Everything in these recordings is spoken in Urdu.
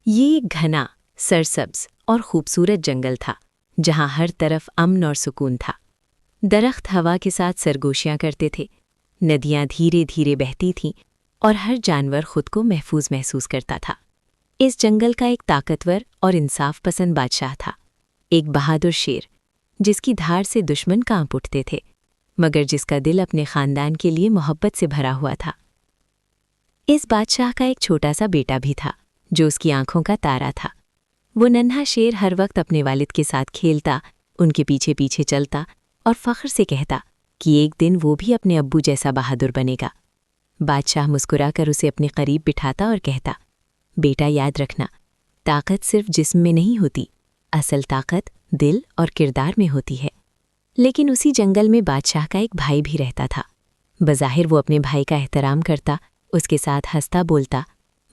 یہ ایک گھنا، سرسبز اور خوبصورت جنگل تھا جہاں ہر طرف امن اور سکون تھا۔ درخت ہوا کے ساتھ سرگوشیاں کرتے تھے، ندیاں دھیرے دھیرے بہتی تھیں اور ہر جانور خود کو محفوظ محسوس کرتا تھا۔ اس جنگل کا ایک طاقتور اور انصاف پسند بادشاہ تھا، ایک بہادر شیر جس کی دھار سے دشمن کانپ اٹھتے تھے، مگر جس کا دل اپنے خاندان کے لیے محبت سے بھرا ہوا تھا۔ اس بادشاہ کا ایک چھوٹا سا بیٹا بھی تھا جو اس کی آنکھوں کا تارا تھا۔ وہ ننھا شیر ہر وقت اپنے والد کے ساتھ کھیلتا، ان کے پیچھے پیچھے چلتا اور فخر سے کہتا کہ ایک دن وہ بھی اپنے ابو جیسا بہادر بنے گا۔ بادشاہ مسکرا کر اسے اپنے قریب بٹھاتا اور کہتا، بیٹا یاد رکھنا، طاقت صرف جسم میں نہیں ہوتی، اصل طاقت دل اور کردار میں ہوتی ہے۔ لیکن اسی جنگل میں بادشاہ کا ایک بھائی بھی رہتا تھا۔ بظاہر وہ اپنے بھائی کا احترام کرتا، اس کے ساتھ ہنستا بولتا،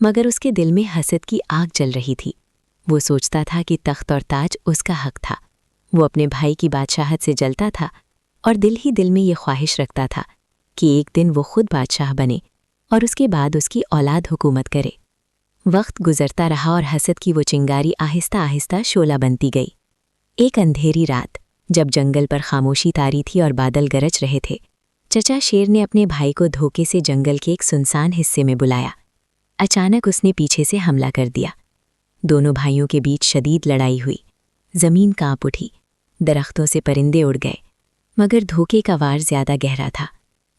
مگر اس کے دل میں حسد کی آگ جل رہی تھی۔ وہ سوچتا تھا کہ تخت اور تاج اس کا حق تھا۔ وہ اپنے بھائی کی بادشاہت سے جلتا تھا اور دل ہی دل میں یہ خواہش رکھتا تھا کہ ایک دن وہ خود بادشاہ بنے اور اس کے بعد اس کی اولاد حکومت کرے۔ وقت گزرتا رہا اور حسد کی وہ چنگاری آہستہ آہستہ شعلہ بنتی گئی۔ ایک اندھیری رات، جب جنگل پر خاموشی طاری تھی اور بادل گرج رہے تھے، چچا شیر نے اپنے بھائی کو دھوکے سے جنگل کے ایک سنسان حصے میں بلایا۔ اچانک اس نے پیچھے سے حملہ کر دیا۔ دونوں بھائیوں کے بیچ شدید لڑائی ہوئی، زمین کانپ اٹھی، درختوں سے پرندے اڑ گئے، مگر دھوکے کا وار زیادہ گہرا تھا۔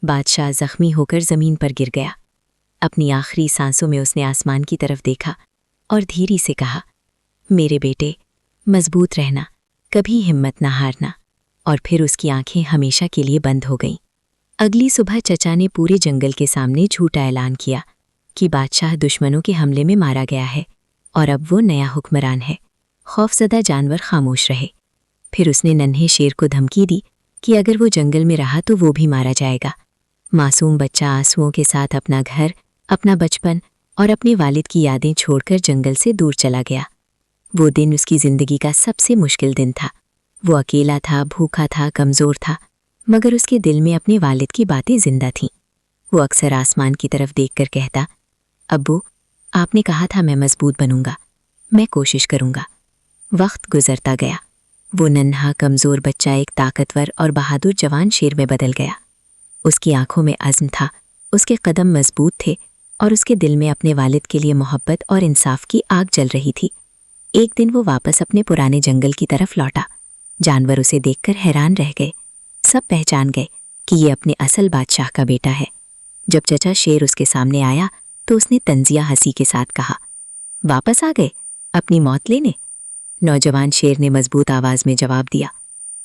بادشاہ زخمی ہو کر زمین پر گر گیا۔ اپنی آخری سانسوں میں اس نے آسمان کی طرف دیکھا اور دھیرے سے کہا، میرے بیٹے، مضبوط رہنا، کبھی ہمت نہ ہارنا۔ اور پھر اس کی آنکھیں ہمیشہ کے لیے بند ہو گئیں۔ اگلی صبح چچا نے پورے جنگل کے سامنے جھوٹا اعلان کیا کہ بادشاہ دشمنوں کے حملے میں مارا گیا ہے اور اب وہ نیا حکمران ہے۔ خوفزدہ جانور خاموش رہے۔ پھر اس نے ننھے شیر کو دھمکی دی کہ اگر وہ جنگل میں رہا تو وہ بھی مارا جائے گا۔ معصوم بچہ آنسوؤں کے ساتھ اپنا گھر، اپنا بچپن اور اپنے والد کی یادیں چھوڑ کر جنگل سے دور چلا گیا۔ وہ دن اس کی زندگی کا سب سے مشکل دن تھا۔ وہ اکیلا تھا، بھوکا تھا، کمزور تھا، مگر اس کے دل میں اپنے والد کی باتیں زندہ تھیں۔ وہ اکثر آسمان کی طرف دیکھ کر کہتا، ابو، آپ نے کہا تھا میں مضبوط بنوں گا، میں کوشش کروں گا۔ وقت گزرتا گیا۔ وہ ننھا کمزور بچہ ایک طاقتور اور بہادر جوان شیر میں بدل گیا۔ اس کی آنکھوں میں عزم تھا، اس کے قدم مضبوط تھے اور اس کے دل میں اپنے والد کے لیے محبت اور انصاف کی آگ جل رہی تھی۔ ایک دن وہ واپس اپنے پرانے جنگل کی طرف لوٹا۔ جانور اسے دیکھ کر حیران رہ گئے۔ سب پہچان گئے کہ یہ اپنے اصل بادشاہ کا بیٹا ہے۔ جب چچا شیر اس کے سامنے آیا تو اس نے طنزیہ ہنسی کے ساتھ کہا، واپس آ گئے اپنی موت لینے؟ نوجوان شیر نے مضبوط آواز میں جواب دیا،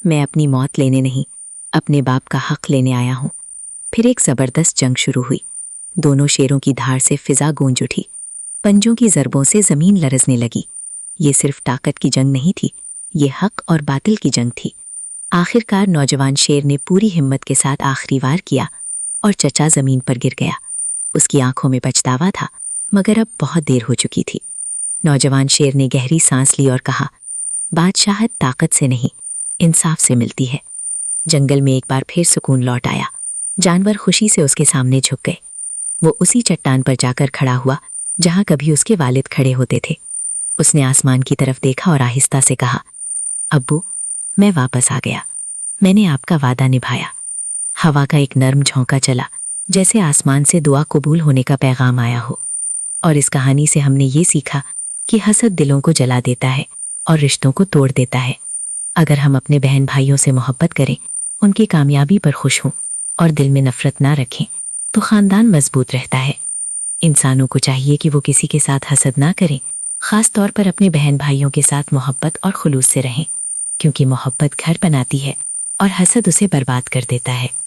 میں اپنی موت لینے نہیں، اپنے باپ کا حق لینے آیا ہوں۔ پھر ایک زبردست جنگ شروع ہوئی۔ دونوں شیروں کی دھار سے فضا گونج اٹھی، پنجوں کی ضربوں سے زمین لرزنے لگی۔ یہ صرف طاقت کی جنگ نہیں تھی، یہ حق اور باطل کی جنگ تھی۔ آخرکار نوجوان شیر نے پوری ہمت کے ساتھ آخری وار کیا اور چچا زمین پر گر گیا۔ اس کی آنکھوں میں پچھتاوا تھا، مگر اب بہت دیر ہو چکی تھی۔ نوجوان شیر نے گہری سانس لی اور کہا، بادشاہت طاقت سے نہیں، انصاف سے ملتی ہے۔ جنگل میں ایک بار پھر سکون لوٹ آیا۔ جانور خوشی سے اس کے سامنے جھک گئے۔ وہ اسی چٹان پر جا کر کھڑا ہوا جہاں کبھی اس کے والد کھڑے ہوتے تھے۔ اس نے آسمان کی طرف دیکھا اور آہستہ سے کہا، ابو، میں واپس آ گیا، میں نے آپ کا وعدہ نبھایا۔ ہوا کا ایک نرم جھونکا چلا، جیسے آسمان سے دعا قبول ہونے کا پیغام آیا ہو۔ اور اس کہانی سے ہم نے یہ سیکھا کہ حسد دلوں کو جلا دیتا ہے اور رشتوں کو توڑ دیتا ہے۔ اگر ہم اپنے بہن بھائیوں سے محبت کریں، ان کی کامیابی پر خوش ہوں اور دل میں نفرت نہ رکھیں، تو خاندان مضبوط رہتا ہے۔ انسانوں کو چاہیے کہ وہ کسی کے ساتھ حسد نہ کریں، خاص طور پر اپنے بہن بھائیوں کے ساتھ محبت اور خلوص سے رہیں، کیونکہ محبت گھر بناتی ہے اور حسد اسے برباد کر دیتا ہے۔